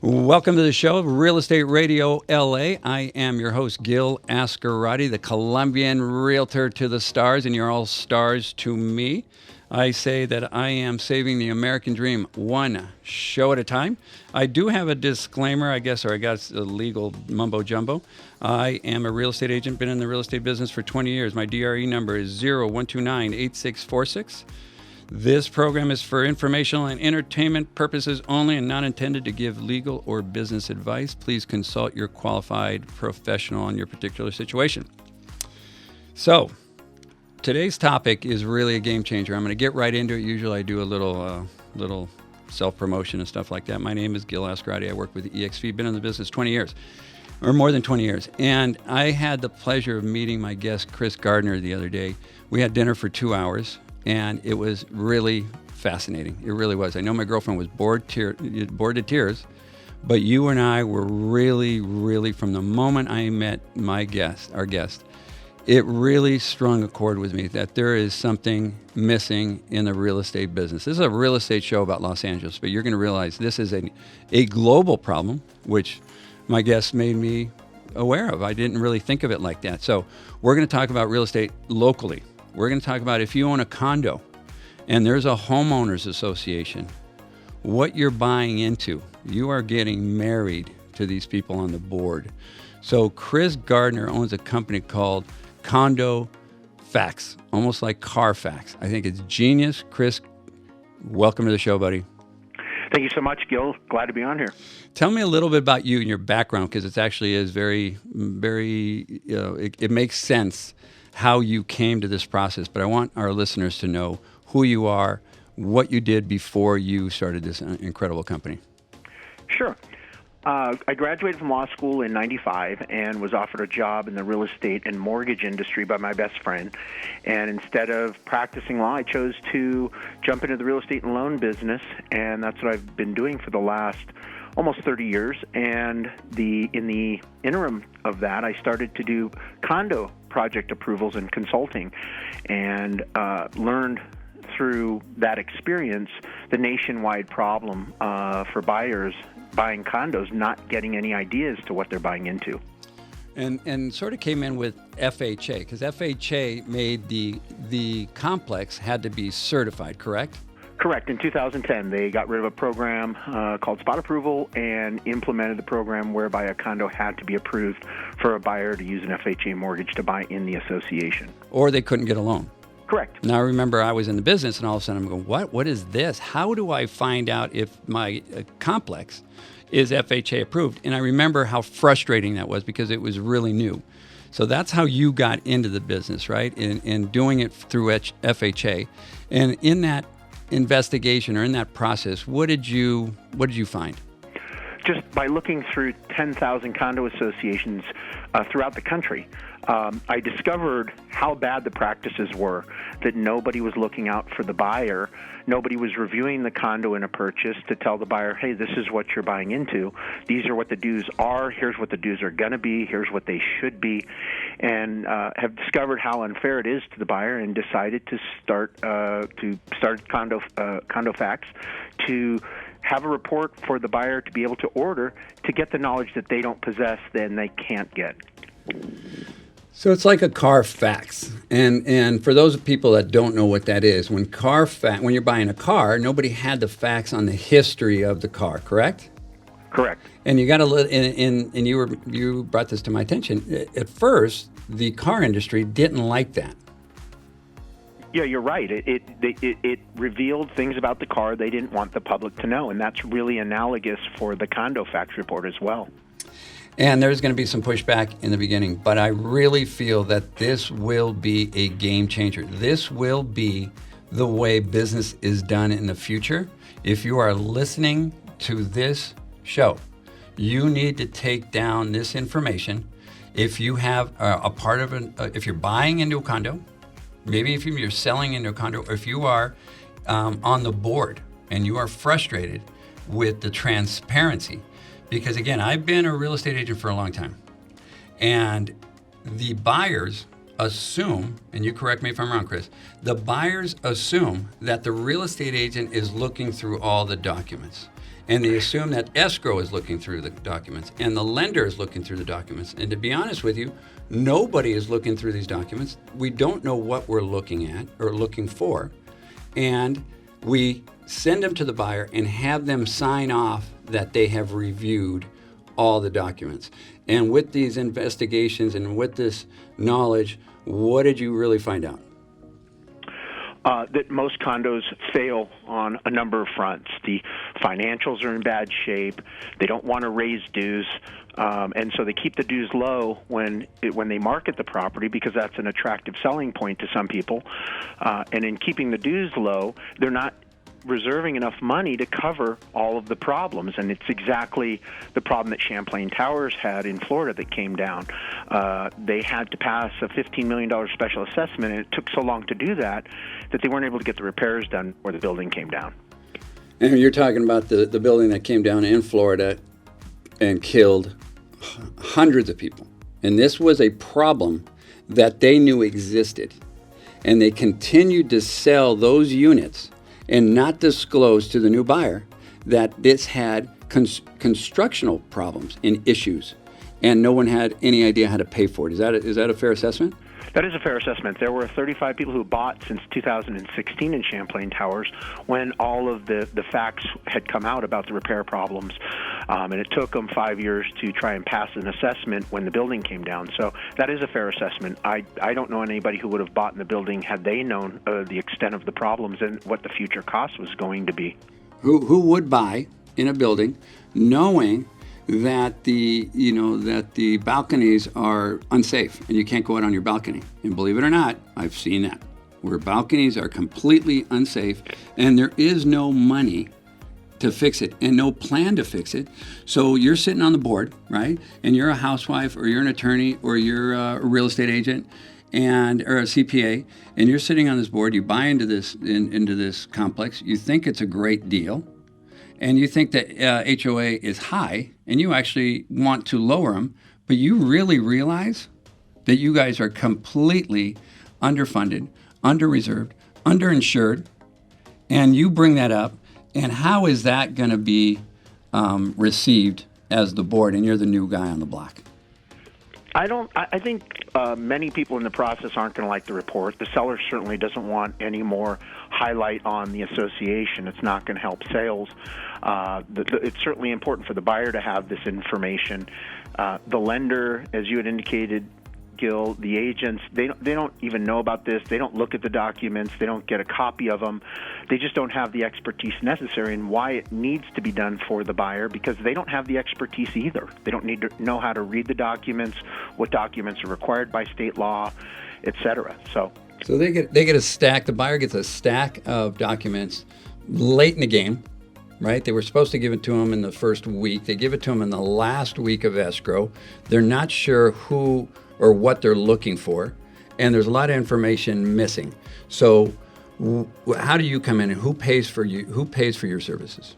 Welcome to the show, Real Estate Radio LA. I am your host, Gil.Azcarate, the Colombian realtor to the stars, and you're all stars to me. I say that I am saving the American dream one show at a time. I do have a disclaimer, I guess, or I got a legal mumbo jumbo. I am a real estate agent, been in the real estate business for 20 years. My DRE number is 0129-8646. This program is for informational and entertainment purposes only and not intended to give legal or business advice. Please consult your qualified professional on your particular situation. So, today's topic is really a game changer. I'm going to get right into it. Usually I do a little self-promotion and stuff like that. My name is Gil.Azcarate. I work with EXP, been in the business 20 years, or more than 20 years. And I had the pleasure of meeting my guest, Chris Gardner, the other day. We had dinner for 2 hours. And it was really fascinating. It really was. I know my girlfriend was bored to tears, but you and I were really, from the moment I met our guest, it really strung a chord with me that there is something missing in the real estate business. This is a real estate show about Los Angeles, but you're going to realize this is a global problem, which my guest made me aware of. I didn't really think of it like that. So we're going to talk about real estate locally. We're going to talk about if you own a condo and there's a homeowners association, what you're buying into. You are getting married to these people on the board. So Chris Gardner owns a company called Condofax, almost like Carfax. I think it's genius. Chris, welcome to the show, buddy. Thank you so much, Gil. Glad to be on here. Tell me a little bit about you and your background, because it actually is very, it makes sense how you came to this process, but I want our listeners to know who you are, what you did before you started this incredible company. Sure. I graduated from law school in 95 and was offered a job in the real estate and mortgage industry by my best friend. And instead of practicing law, I chose to jump into the real estate and loan business, and that's what I've been doing for the last almost 30 years. And in the interim of that, I started to do condo project approvals and consulting, and learned through that experience the nationwide problem for buyers buying condos not getting any ideas to what they're buying into. And sort of came in with FHA, because FHA made the complex had to be certified, correct? Correct. In 2010, they got rid of a program called Spot Approval and implemented the program whereby a condo had to be approved for a buyer to use an FHA mortgage to buy in the association. Or they couldn't get a loan. Correct. Now, I remember I was in the business, and all of a sudden I'm going, what is this? How do I find out if my complex is FHA approved? And I remember how frustrating that was because it was really new. So that's how you got into the business, right? In doing it through FHA. And in that investigation or in that process, what did you find? Just by looking through 10,000 condo associations throughout the country, I discovered how bad the practices were, that nobody was looking out for the buyer. Nobody was reviewing the condo in a purchase to tell the buyer, hey, this is what you're buying into. These are what the dues are. Here's what the dues are going to be. Here's what they should be. And have discovered how unfair it is to the buyer and decided to start Condofax to have a report for the buyer to be able to order to get the knowledge that they don't possess, then they can't get. So it's like a Carfax, and for those people that don't know what that is, when you're buying a car, nobody had the facts on the history of the car, correct? Correct. And you got to, and you brought this to my attention. At first, the car industry didn't like that. Yeah, you're right. It revealed things about the car they didn't want the public to know, and that's really analogous for the Condofax report as well. And there's going to be some pushback in the beginning, but I really feel that this will be a game changer. This will be the way business is done in the future. If you are listening to this show, you need to take down this information. If you have a part of if you're buying into a condo, maybe if you're selling into a condo, or if you are on the board and you are frustrated with the transparency, because again, I've been a real estate agent for a long time, and the buyers assume, and you correct me if I'm wrong, Chris, the buyers assume that the real estate agent is looking through all the documents. And they assume that escrow is looking through the documents and the lender is looking through the documents. And to be honest with you, nobody is looking through these documents. We don't know what we're looking at or looking for. And we send them to the buyer and have them sign off that they have reviewed all the documents. And with these investigations and with this knowledge, what did you really find out? That most condos fail on a number of fronts. The financials are in bad shape. They don't want to raise dues, and so they keep the dues low when they market the property because that's an attractive selling point to some people. And in keeping the dues low, they're not reserving enough money to cover all of the problems, and it's exactly the problem that Champlain Towers had in Florida that came down. They had to pass a $15 million special assessment, and it took so long to do that they weren't able to get the repairs done before the building came down. And you're talking about the building that came down in Florida and killed hundreds of people. And this was a problem that they knew existed. And they continued to sell those units and not disclose to the new buyer that this had constructional problems and issues, and no one had any idea how to pay for it. Is that a fair assessment? That is a fair assessment. There were 35 people who bought since 2016 in Champlain Towers when all of the facts had come out about the repair problems. And it took them 5 years to try and pass an assessment when the building came down. So that is a fair assessment. I don't know anybody who would have bought in the building had they known the extent of the problems and what the future cost was going to be. Who would buy in a building knowing that the balconies are unsafe and you can't go out on your balcony? And believe it or not, I've seen that, where balconies are completely unsafe and there is no money to fix it and no plan to fix it. So you're sitting on the board, right? And you're a housewife or you're an attorney or you're a real estate agent or a CPA, and you're sitting on this board. You buy into this complex. You think it's a great deal. And you think that HOA is high, and you actually want to lower them, but you really realize that you guys are completely underfunded, under-reserved, underinsured, and you bring that up, and how is that going to be received as the board, and you're the new guy on the block? I think many people in the process aren't going to like the report. The seller certainly doesn't want any more highlight on the association. It's not going to help sales. It's certainly important for the buyer to have this information. The lender, as you had indicated, Gil, the agents, they don't even know about this. They don't look at the documents. They don't get a copy of them. They just don't have the expertise necessary and why it needs to be done for the buyer, because they don't have the expertise either. They don't need to know how to read the documents, what documents are required by state law, etc. So they get a stack. The buyer gets a stack of documents late in the game, right? They were supposed to give it to them in the first week. They give it to them in the last week of escrow. They're not sure who or what they're looking for, and there's a lot of information missing. So how do you come in, and who pays for your services?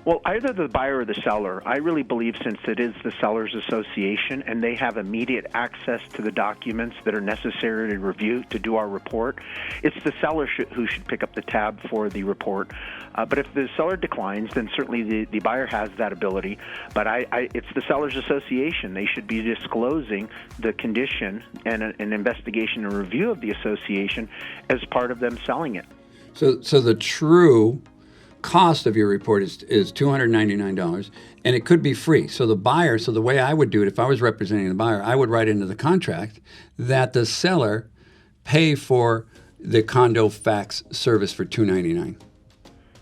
Well, either the buyer or the seller. I really believe, since it is the Sellers Association and they have immediate access to the documents that are necessary to review, to do our report, it's the seller who should pick up the tab for the report. But if the seller declines, then certainly the buyer has that ability. But it's the Sellers Association. They should be disclosing the condition and an investigation and review of the association as part of them selling it. So the true cost of your report is $299, and it could be free. So the way I would do it, if I was representing the buyer, I would write into the contract that the seller pay for the Condofax service for $299.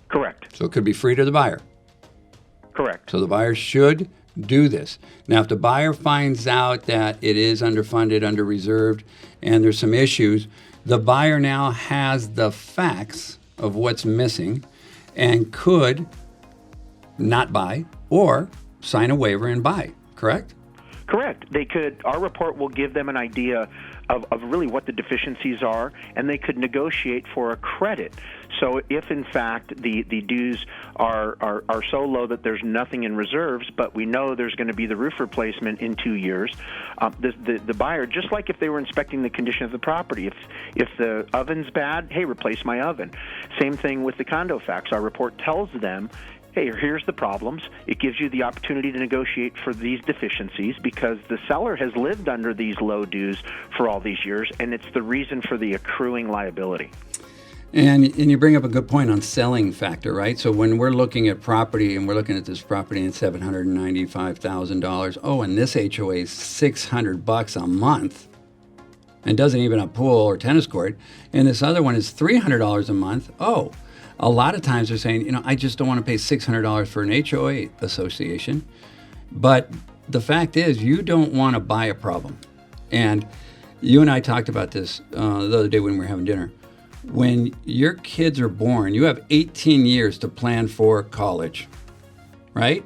Correct. So it could be free to the buyer. Correct. So the buyer should do this. Now, if the buyer finds out that it is underfunded, under-reserved, and there's some issues, the buyer now has the facts of what's missing and could not buy or sign a waiver and buy, correct? Correct. They could. Our report will give them an idea of really what the deficiencies are, and they could negotiate for a credit. So if, in fact, the dues are so low that there's nothing in reserves, but we know there's going to be the roof replacement in 2 years, the buyer, just like if they were inspecting the condition of the property, if the oven's bad, hey, replace my oven. Same thing with the Condofax. Our report tells them hey, here's the problems. It gives you the opportunity to negotiate for these deficiencies because the seller has lived under these low dues for all these years, and it's the reason for the accruing liability. And you bring up a good point on selling factor, right? So when we're looking at property and we're looking at this property and $795,000, oh, and this HOA is $600 a month and doesn't even have a pool or tennis court, and this other one is $300 a month. Oh, a lot of times they're saying, I just don't want to pay $600 for an HOA association. But the fact is, you don't want to buy a problem. And you and I talked about this the other day when we were having dinner. When your kids are born, you have 18 years to plan for college, right?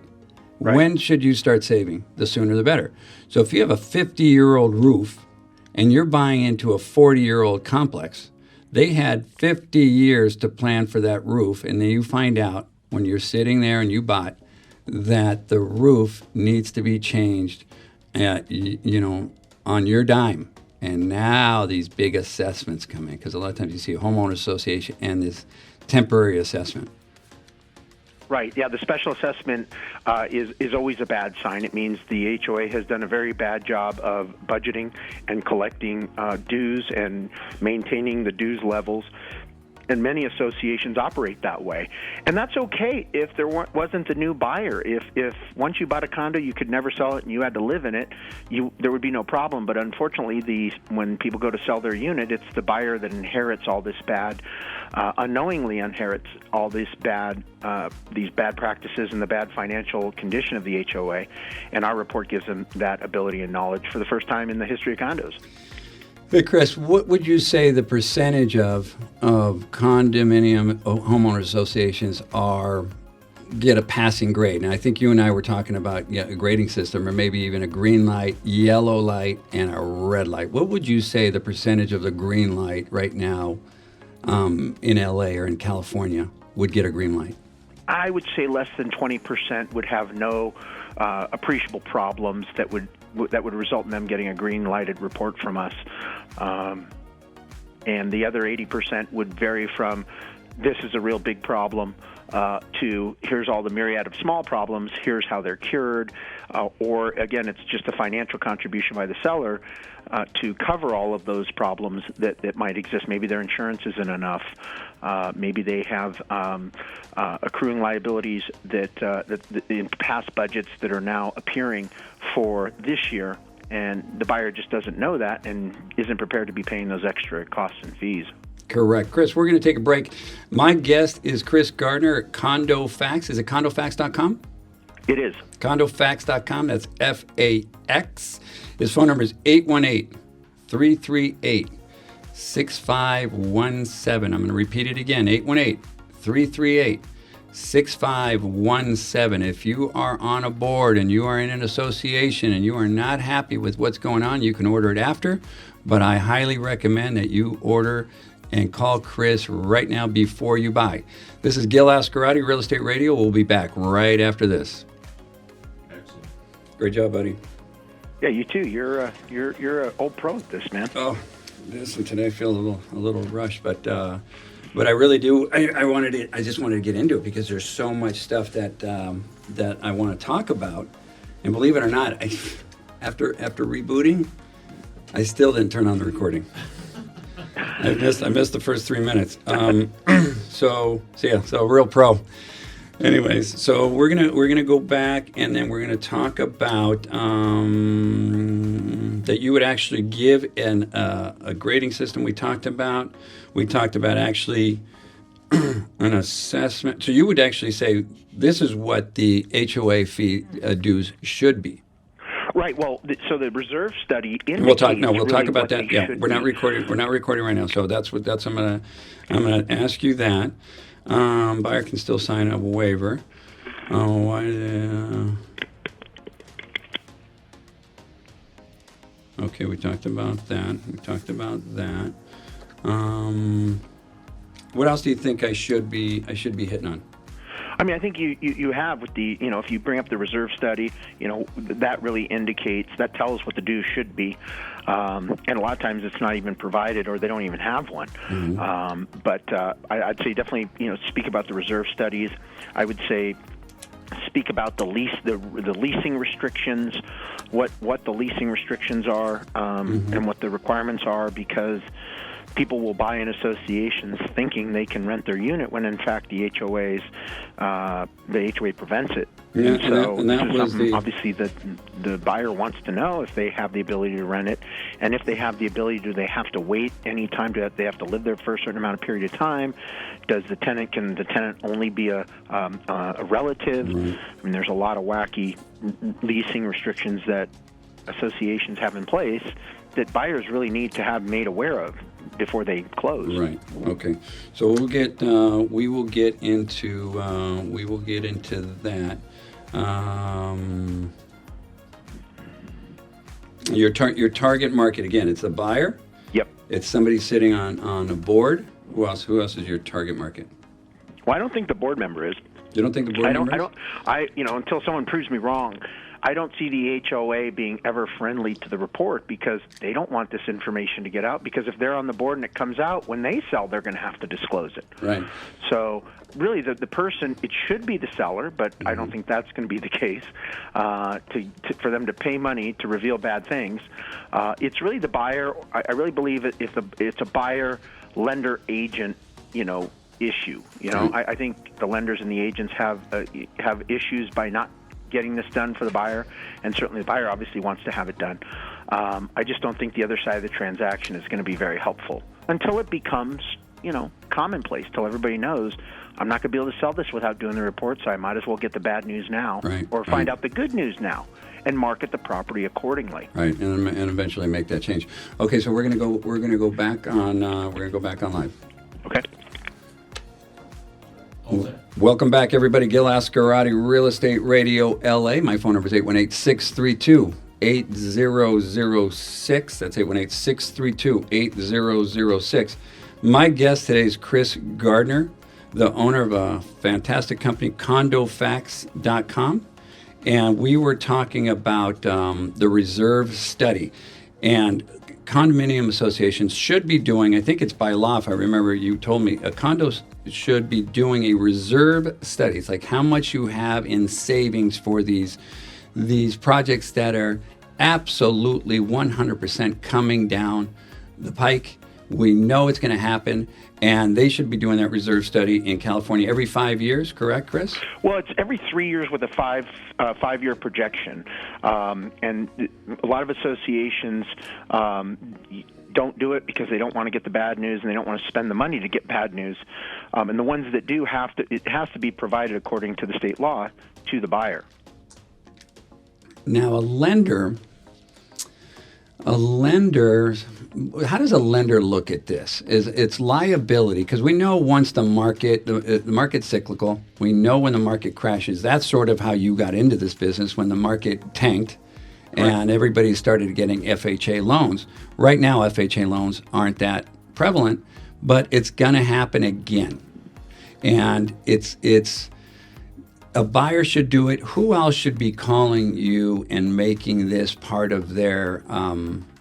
When should you start saving? The sooner the better. So if you have a 50-year-old roof and you're buying into a 40-year-old complex, they had 50 years to plan for that roof, and then you find out when you're sitting there and you bought that the roof needs to be changed, on your dime. And now these big assessments come in because a lot of times you see a homeowner association and this temporary assessment. Right. Yeah, the special assessment is always a bad sign. It means the HOA has done a very bad job of budgeting and collecting dues and maintaining the dues levels. And many associations operate that way. And that's okay if there wasn't a new buyer. If once you bought a condo, you could never sell it and you had to live in it, there would be no problem. But unfortunately, when people go to sell their unit, it's the buyer that inherits all this unknowingly inherits all these bad practices and the bad financial condition of the HOA. And our report gives them that ability and knowledge for the first time in the history of condos. Hey, Chris, what would you say the percentage of condominium homeowner associations get a passing grade? And I think you and I were talking about a grading system or maybe even a green light, yellow light, and a red light. What would you say the percentage of the green light right now in LA or in California would get a green light? I would say less than 20% would have no appreciable problems that would result in them getting a green lighted report from us. And the other 80% would vary from this is a real big problem to here's all the myriad of small problems, here's how they're cured, or again, it's just a financial contribution by the seller to cover all of those problems that might exist. Maybe their insurance isn't enough. Maybe they have accruing liabilities that in past budgets that are now appearing for this year, and the buyer just doesn't know that and isn't prepared to be paying those extra costs and fees. Correct. Chris, we're going to take a break. My guest is Chris Gardner at Condofax. Is it condofax.com? It is. Condofax.com. That's FAX. His phone number is 818-338-6517. I'm going to repeat it again, 818-338-6517. If you are on a board and you are in an association and you are not happy with what's going on, you can order it after, but I highly recommend that you order and call Chris right now before you buy. This is Gil.Azcarate, Real Estate Radio. We'll be back right after this. Excellent. Great job, buddy. Yeah, you too. You're an old pro at this, man. Oh, listen, today I feel a little rushed, but I really do. I just wanted to get into it because there's so much stuff that I want to talk about, and believe it or not, after rebooting, I still didn't turn on the recording. I missed the first 3 minutes. So real pro. Anyways, so we're gonna go back and then we're gonna talk about that you would actually give a grading system. We talked about actually an assessment. So you would actually say this is what the HOA fee dues should be. Right. Well, so the reserve study indicates. We'll talk about that. Yeah, we're not recording. We're not recording right now. So that's I'm gonna ask you that. Buyer can still sign a waiver. Okay, we talked about that. What else do you think I should be hitting on? I mean, I think you have with the, if you bring up the reserve study, that really indicates, that tells what the dues should be. And a lot of times it's not even provided or they don't even have one. Mm-hmm. But I'd say definitely, speak about the reserve studies. I would say speak about the leasing restrictions, what the leasing restrictions are, and what the requirements are, because people will buy in associations thinking they can rent their unit when in fact the HOA prevents it. Yeah, and that this is was something obviously that the buyer wants to know, if they have the ability to rent it, and if they have the ability, do they have to wait any time? Do they have to live there for a certain amount of period of time? Can the tenant only be a relative? I mean, there's a lot of wacky leasing restrictions that associations have in place that buyers really need to have made aware of before they close. Right. Okay. So we will get into that. Your target market, again, it's a buyer. Yep. It's somebody sitting on a board. Who else is your target market? Well, I don't think the board member is. You don't think the board member is? Until someone proves me wrong, I don't see the HOA being ever friendly to the report, because they don't want this information to get out, because if they're on the board and it comes out, when they sell, they're going to have to disclose it. Right. So really the person, it should be the seller, but I don't think that's going to be the case, for them to pay money to reveal bad things. It's really the buyer. I really believe it's a buyer, lender, agent, issue. I think the lenders and the agents have issues by not getting this done for the buyer, and certainly the buyer obviously wants to have it done. I just don't think the other side of the transaction is going to be very helpful until it becomes, commonplace, till everybody knows I'm not going to be able to sell this without doing the report, so I might as well get the bad news now, or find out the good news now and market the property accordingly. Right, and eventually make that change. Okay, so we're going to go back on live. Okay. Welcome back, everybody. Gil.Azcarate, Real Estate Radio LA. My phone number is 818-632-8006. That's 818-632-8006. My guest today is Chris Gardner, the owner of a fantastic company, Condofax.com. And we were talking about the reserve study. And condominium associations should be doing, I think it's by law, if I remember, you told me, condos should be doing a reserve study. It's like how much you have in savings for these projects that are absolutely 100% coming down the pike. We know it's going to happen, and they should be doing that reserve study in California every 5 years, correct, Chris? Well, it's every 3 years with a five-year projection. And a lot of associations don't do it because they don't want to get the bad news, and they don't want to spend the money to get bad news. And the ones that do it has to be provided according to the state law to the buyer. Now, a lender, how does a lender look at this? It's liability, because we know once the market's cyclical, we know when the market crashes. That's sort of how you got into this business, when the market tanked and everybody started getting FHA loans. Right now, FHA loans aren't that prevalent, but it's going to happen again. And it's a buyer should do it. Who else should be calling you and making this part of their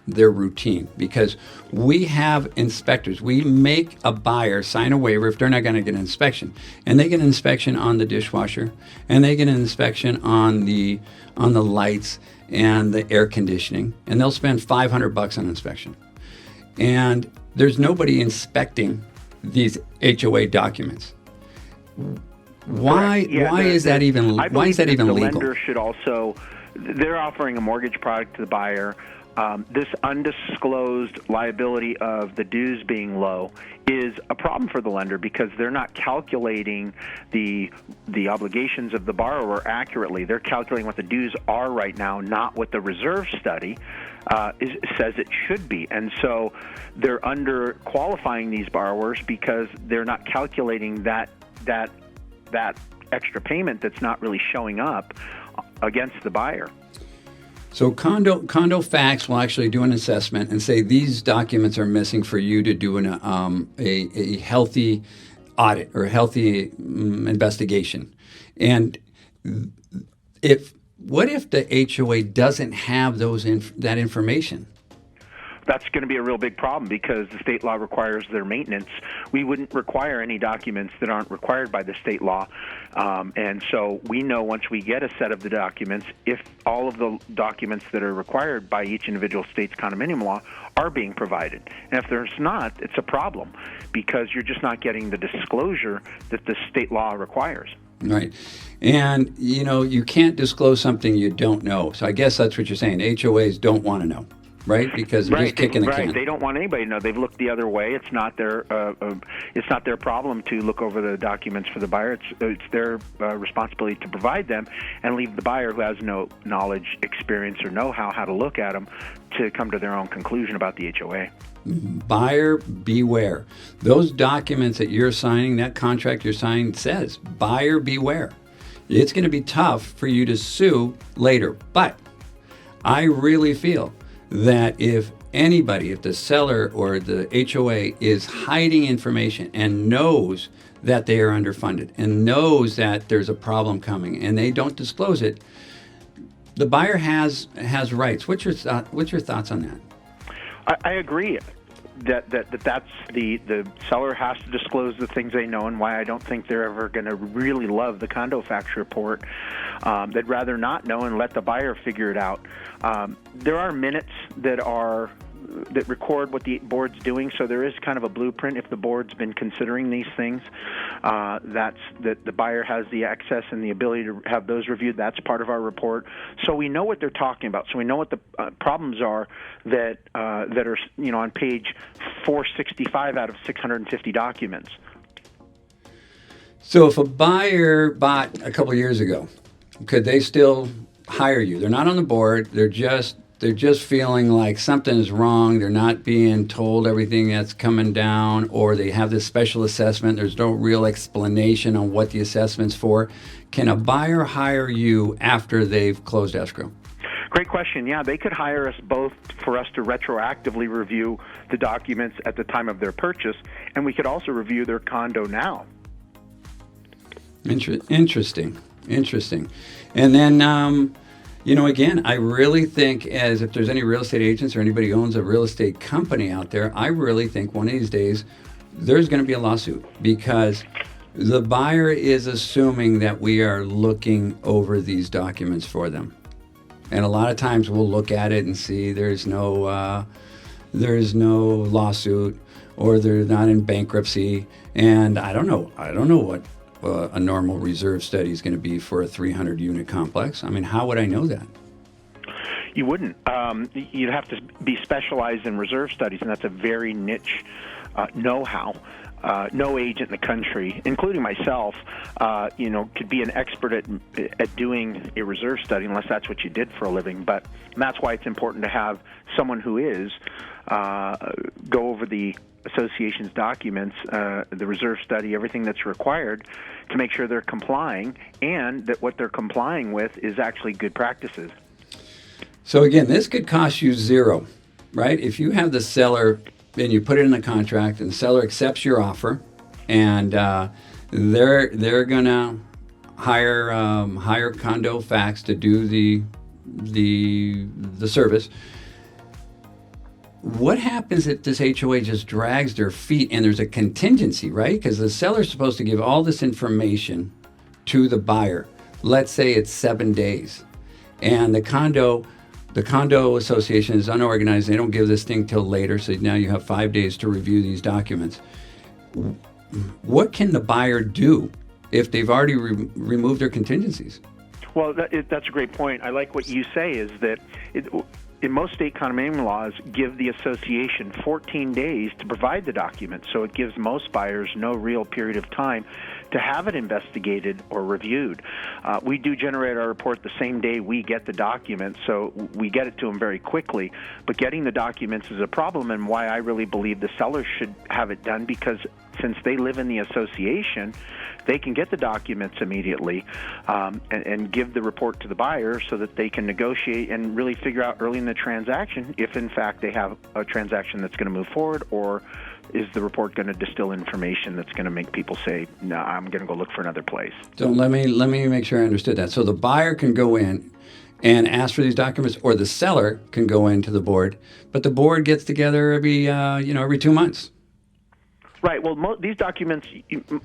routine? Because we have inspectors. We make a buyer sign a waiver if they're not going to get an inspection, and they get an inspection on the dishwasher, and they get an inspection on the lights and the air conditioning, and they'll spend $500 on inspection. And there's nobody inspecting these HOA documents. Why is that even legal? The lender should also, they're offering a mortgage product to the buyer. This undisclosed liability of the dues being low is a problem for the lender, because they're not calculating the obligations of the borrower accurately. They're calculating what the dues are right now, not what the reserve study says it should be. And so they're underqualifying these borrowers because they're not calculating that extra payment that's not really showing up against the buyer. So Condofax will actually do an assessment and say these documents are missing for you to do a healthy audit or a healthy investigation. And what if the HOA doesn't have that information? that's going to be a real big problem because the state law requires their maintenance. We wouldn't require any documents that aren't required by the state law. And so we know once we get a set of the documents, if all of the documents that are required by each individual state's condominium law are being provided. And if there's not, it's a problem because you're just not getting the disclosure that the state law requires. Right. And, you can't disclose something you don't know. So I guess that's what you're saying. HOAs don't want to know, right? Because they're just kicking the can. Right. They don't want anybody to know. They've looked the other way. It's not their problem to look over the documents for the buyer. It's their responsibility to provide them and leave the buyer who has no knowledge, experience, or know-how how to look at them to come to their own conclusion about the HOA. Buyer beware. Those documents that you're signing, that contract you're signing says buyer beware. It's going to be tough for you to sue later. But I really feel that if the seller or the HOA is hiding information and knows that they are underfunded and knows that there's a problem coming and they don't disclose it, the buyer has rights. What's your thoughts on that? I agree that that's the seller has to disclose the things they know, and why I don't think they're ever going to really love the Condofax report. They'd rather not know and let the buyer figure it out. There are minutes that record what the board's doing, so there is kind of a blueprint if the board's been considering these things. That the buyer has the access and the ability to have those reviewed. That's part of our report, so we know what they're talking about. So we know what the problems are that are on page 465 out of 650 documents. So if a buyer bought a couple years ago, could they still hire you? They're not on the board. They're just feeling like something is wrong. They're not being told everything that's coming down, or they have this special assessment. There's no real explanation on what the assessment's for. Can a buyer hire you after they've closed escrow? Great question. Yeah, they could hire us both for us to retroactively review the documents at the time of their purchase, and we could also review their condo now. Interesting. And then, again, I really think if there's any real estate agents or anybody who owns a real estate company out there, I really think one of these days there's going to be a lawsuit because the buyer is assuming that we are looking over these documents for them. And a lot of times we'll look at it and see there's no lawsuit, or they're not in bankruptcy. And I don't know what a normal reserve study is going to be for a 300-unit complex. I mean, how would I know that? You wouldn't. You'd have to be specialized in reserve studies, and that's a very niche know-how. No agent in the country, including myself, could be an expert at doing a reserve study unless that's what you did for a living. But that's why it's important to have someone who is go over the association's documents, the reserve study, everything that's required to make sure they're complying, and that what they're complying with is actually good practices. So again, this could cost you zero, right? If you have the seller and you put it in the contract and the seller accepts your offer, and they're gonna hire Condofax to do the service. What happens if this HOA just drags their feet and there's a contingency, right? Because the seller's supposed to give all this information to the buyer. Let's say it's 7 days, and the condo association is unorganized. They don't give this thing till later, so now you have 5 days to review these documents. What can the buyer do if they've already removed their contingencies? Well, that's a great point. I like what you say is that in most state condominium laws, give the association 14 days to provide the document, so it gives most buyers no real period of time to have it investigated or reviewed. We do generate our report the same day we get the document, so we get it to them very quickly. But getting the documents is a problem, and why I really believe the seller should have it done, because since they live in the association, they can get the documents immediately and give the report to the buyer so that they can negotiate and really figure out early in the transaction if, in fact, they have a transaction that's going to move forward, or is the report going to distill information that's going to make people say, no, I'm going to go look for another place. So let me make sure I understood that. So the buyer can go in and ask for these documents, or the seller can go into the board. But the board gets together every 2 months. Right. Well, these documents,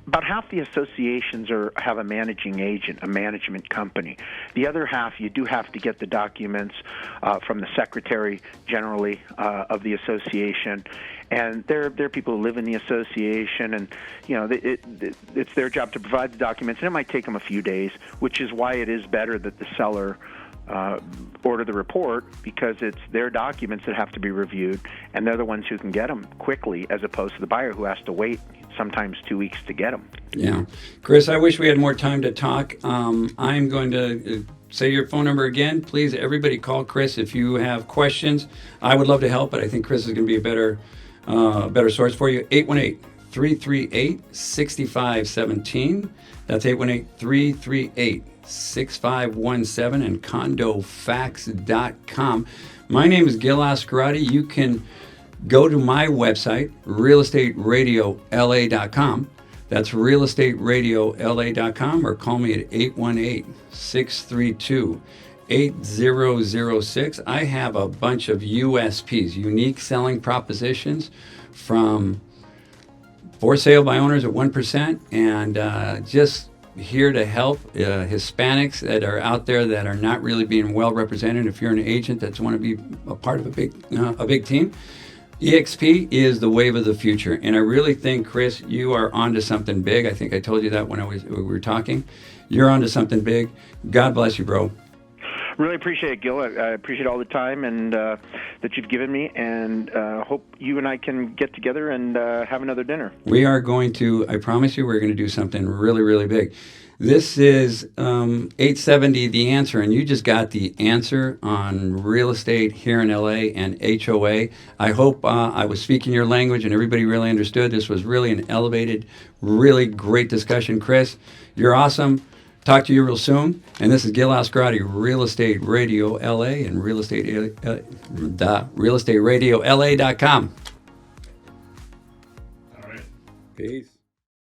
about half the associations have a managing agent, a management company. The other half, you do have to get the documents from the secretary, generally, of the association. And they're people who live in the association, and it's their job to provide the documents, and it might take them a few days, which is why it is better that the seller order the report, because it's their documents that have to be reviewed, and they're the ones who can get them quickly, as opposed to the buyer who has to wait sometimes 2 weeks to get them. Yeah. Chris, I wish we had more time to talk. I'm going to say your phone number again. Please, everybody call Chris if you have questions. I would love to help, but I think Chris is going to be a better source for you. 818-338-6517. That's 818-338-6517 and Condofax.com. My name is Gil.Azcarate. You can go to my website, realestateradio.la.com. That's realestateradio.la.com, or call me at 818-632-8006. I have a bunch of USPs, unique selling propositions, from for sale by owners at 1%, and just here to help Hispanics that are out there that are not really being well represented. If you're an agent that's want to be a part of a big team, EXP is the wave of the future. And I really think, Chris, you are onto something big. I think I told you that when we were talking. You're onto something big. God bless you, bro. Really appreciate it, Gil. I appreciate all the time and that you've given me, and hope you and I can get together and have another dinner. We are going to, I promise you, we're going to do something really, really big. This is 870 The Answer, and you just got the answer on real estate here in LA and HOA. I hope I was speaking your language and everybody really understood. This was really an elevated, really great discussion. Chris, you're awesome. Talk to you real soon. And this is Gil.Azcarate, Real Estate Radio LA, and realestateradio.la.com. All right. Peace.